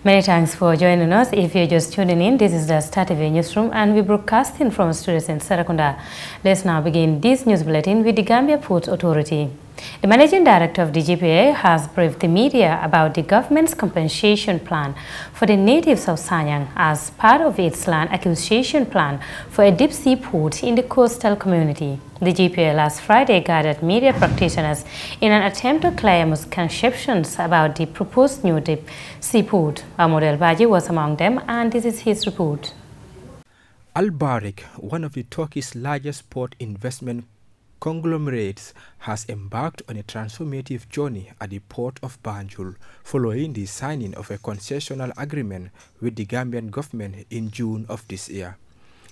Many thanks for joining us. If you're just tuning in, this is the Star TV newsroom and we're broadcasting from studios in Serekunda. Let's now begin this news bulletin with the Gambia Ports Authority. The Managing Director of the GPA has briefed the media about the government's compensation plan for the natives of Sanyang as part of its land acquisition plan for a deep sea port in the coastal community. The GPA last Friday gathered media practitioners in an attempt to clear misconceptions about the proposed new deep sea port. Modou L Badjie was among them, and this is his report. Al Barik, one of the Turkey's largest port investment conglomerates, has embarked on a transformative journey at the port of Banjul following the signing of a concessional agreement with the Gambian government in June of this year.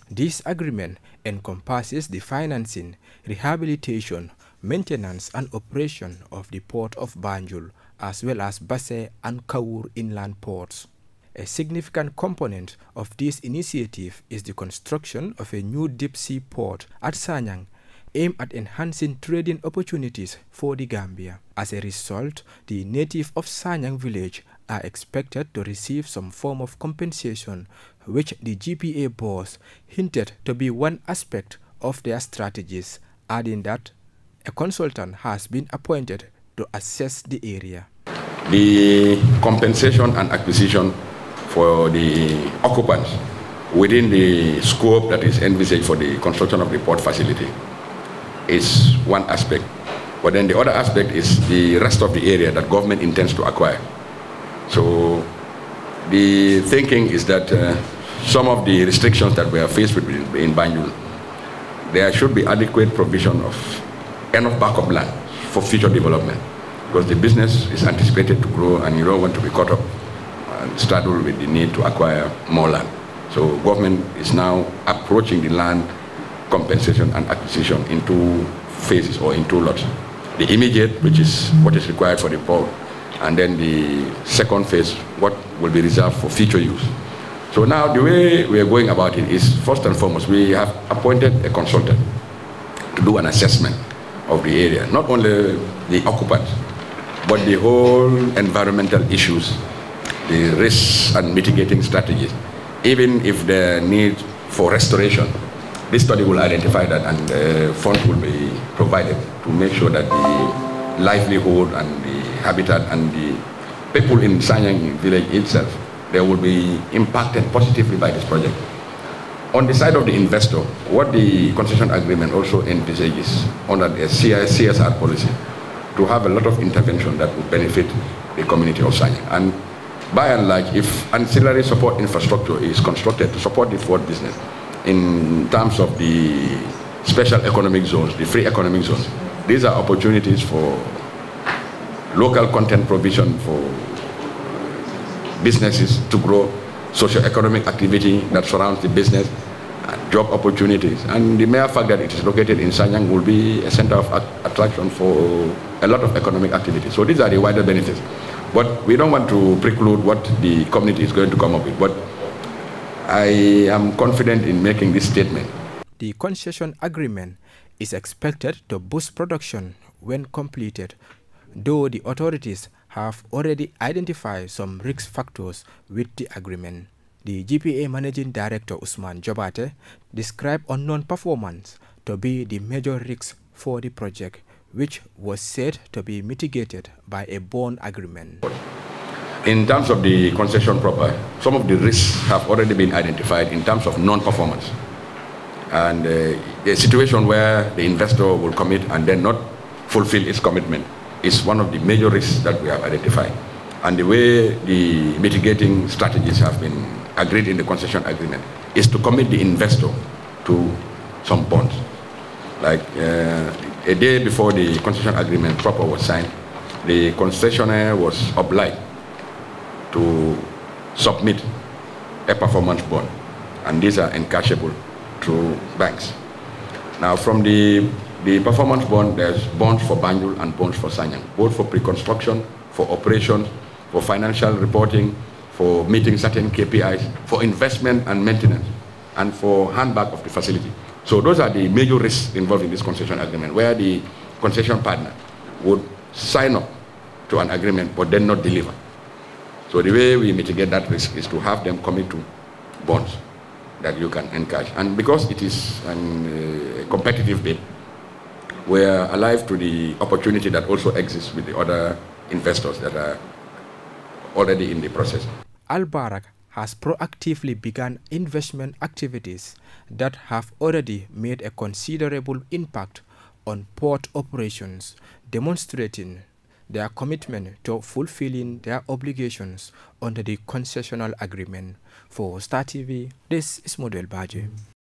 This agreement encompasses the financing, rehabilitation, maintenance and operation of the port of Banjul as well as Basse and Kaur inland ports. A significant component of this initiative is the construction of a new deep sea port at Sanyang, aimed at enhancing trading opportunities for the Gambia. As a result, the natives of Sanyang village are expected to receive some form of compensation, which the GPA boss hinted to be one aspect of their strategies, adding that a consultant has been appointed to assess the area. The compensation and acquisition for the occupants within the scope that is envisaged for the construction of the port facility is one aspect, but then the other aspect is the rest of the area that government intends to acquire. So the thinking is that some of the restrictions that we are faced with in Banjul, there should be adequate provision of enough backup land for future development, because the business is anticipated to grow and you don't want to be caught up and straddled with the need to acquire more land. So government is now approaching the land compensation and acquisition in two phases or in two lots. The immediate, which is what is required for the port, and then the second phase, what will be reserved for future use. So now the way we are going about it is, first and foremost, we have appointed a consultant to do an assessment of the area, not only the occupants, but the whole environmental issues, the risks and mitigating strategies. Even if the need for restoration, this study will identify that, and funds will be provided to make sure that the livelihood and the habitat and the people in Sanyang village itself, they will be impacted positively by this project. On the side of the investor, what the concession agreement also envisages under the CSR policy, to have a lot of intervention that will benefit the community of Sanyang. And by and large, if ancillary support infrastructure is constructed to support the port business, in terms of the special economic zones, the free economic zones, these are opportunities for local content provision for businesses to grow, socio-economic activity that surrounds the business, job opportunities. And the mere fact that it is located in Sanyang will be a center of attraction for a lot of economic activity. So these are the wider benefits. But we don't want to preclude what the community is going to come up with. But I am confident in making this statement. The concession agreement is expected to boost production when completed, though the authorities have already identified some risk factors with the agreement. The GPA Managing Director Usman Jobate described unknown performance to be the major risk for the project, which was said to be mitigated by a bond agreement. In terms of the concession proper, some of the risks have already been identified in terms of non-performance. And a situation where the investor will commit and then not fulfill its commitment is one of the major risks that we have identified. And the way the mitigating strategies have been agreed in the concession agreement is to commit the investor to some bonds. Like a day before the concession agreement proper was signed, the concessionaire was obliged to submit a performance bond, and these are encashable through banks. Now from the performance bond, there's bonds for Banjul and bonds for Sanyang, both for pre-construction, for operations, for financial reporting, for meeting certain KPIs, for investment and maintenance, and for handback of the facility. So those are the major risks involved in this concession agreement, where the concession partner would sign up to an agreement but then not deliver. So the way we mitigate that risk is to have them commit to bonds that you can encash. And because it is a competitive bid, we are alive to the opportunity that also exists with the other investors that are already in the process. Al Barak has proactively begun investment activities that have already made a considerable impact on port operations, demonstrating their commitment to fulfilling their obligations under the concessional agreement. For Star TV, this is Modou L Badjie.